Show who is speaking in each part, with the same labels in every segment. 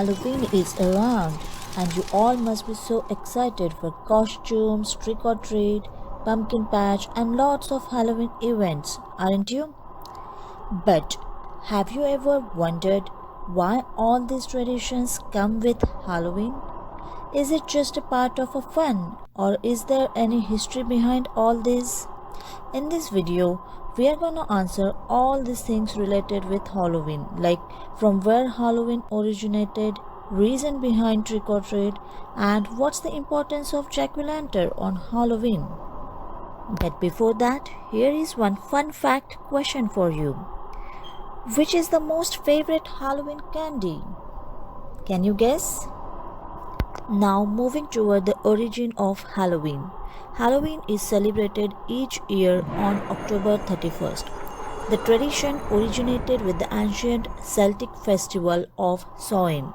Speaker 1: Halloween is around, and you all must be so excited for costumes, trick or treat, pumpkin patch, and lots of Halloween events, aren't you? But have you ever wondered why all these traditions come with Halloween? Is it just a part of a fun, or is there any history behind all this? In this video, we are gonna answer all these things related with Halloween, like from where Halloween originated, reason behind trick or treat, and what's the importance of jack-o'-lantern on Halloween. But before that, here is one fun fact question for you. Which is the most favorite Halloween candy? Can you guess? Now moving toward the origin of Halloween. Halloween is celebrated each year on October 31st. The tradition originated with the ancient Celtic festival of Samhain.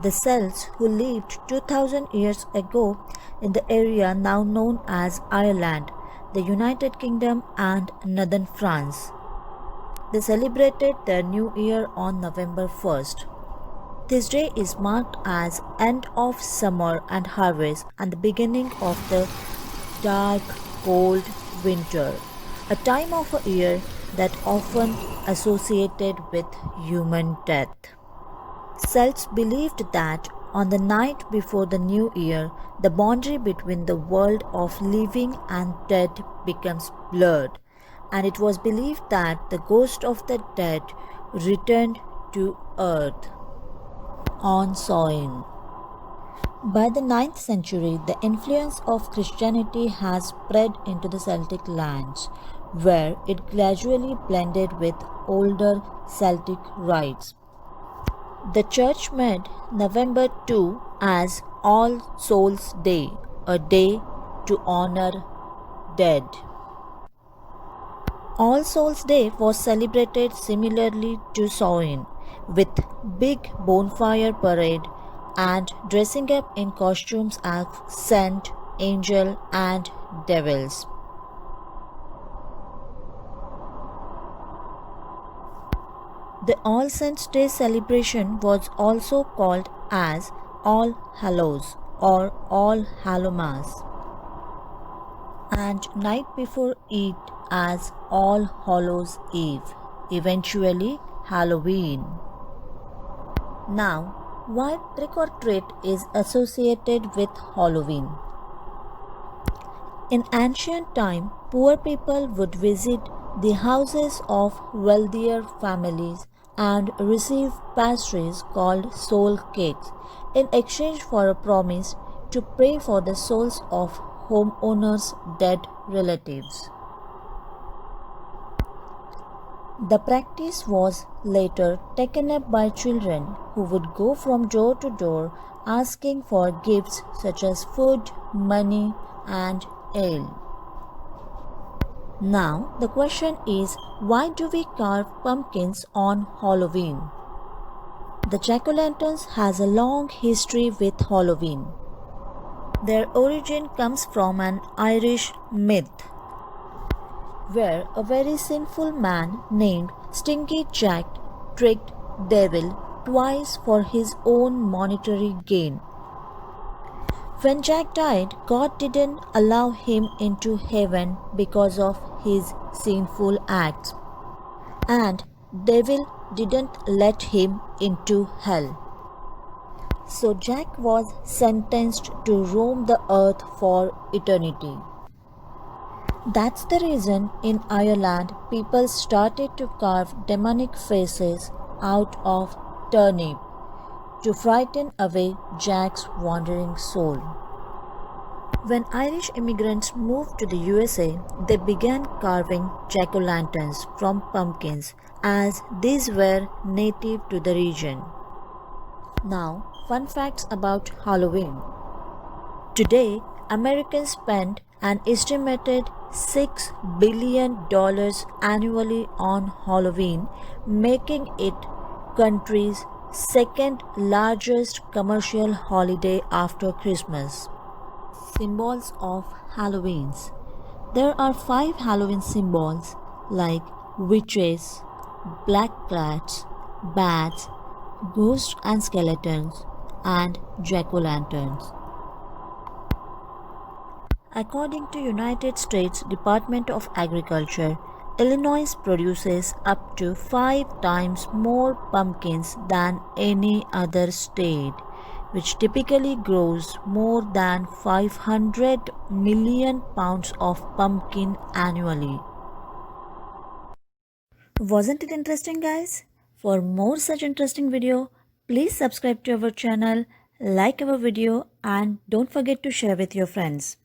Speaker 1: The Celts, who lived 2000 years ago in the area now known as Ireland, the United Kingdom and northern France. They celebrated their new year on November 1st. This day is marked as end of summer and harvest and the beginning of the dark, cold winter, a time of a year that often associated with human death. Celts believed that on the night before the new year, the boundary between the world of living and dead becomes blurred, and it was believed that the ghost of the dead returned to earth on Samhain. By the 9th century, the influence of Christianity has spread into the Celtic lands, where it gradually blended with older Celtic rites. The church made November 2 as All Souls' Day, a day to honor dead. All Souls' Day was celebrated similarly to Samhain, with big bonfire parade and dressing up in costumes as saint, angel and devils. The All Saints' Day celebration was also called as All Hallows or All Hallowmas, and night before it as All Hallows Eve, eventually Halloween. Now, why trick or treat is associated with Halloween? In ancient time, poor people would visit the houses of wealthier families and receive pastries called soul cakes in exchange for a promise to pray for the souls of homeowners' dead relatives. The practice was later taken up by children who would go from door to door asking for gifts such as food, money, and ale. Now, the question is, why do we carve pumpkins on Halloween? The jack-o'-lanterns has a long history with Halloween. Their origin comes from an Irish myth, where a very sinful man named Stinky Jack tricked Devil twice for his own monetary gain. When Jack died, God didn't allow him into heaven because of his sinful acts, and Devil didn't let him into hell. So Jack was sentenced to roam the earth for eternity. That's the reason in Ireland people started to carve demonic faces out of turnip to frighten away Jack's wandering soul. When Irish immigrants moved to the USA, they began carving jack-o'-lanterns from pumpkins as these were native to the region. Now, fun facts about Halloween. Today, Americans spend an estimated $6 billion annually on Halloween, making it country's second largest commercial holiday after Christmas. Symbols of Halloween. There are 5 Halloween symbols like witches, black cats, bats, ghosts and skeletons, and jack-o'-lanterns. According to United States Department of Agriculture, Illinois produces up to 5 times more pumpkins than any other state, which typically grows more than 500 million pounds of pumpkin annually. Wasn't it interesting, guys? For more such interesting video, please subscribe to our channel, like our video, and don't forget to share with your friends.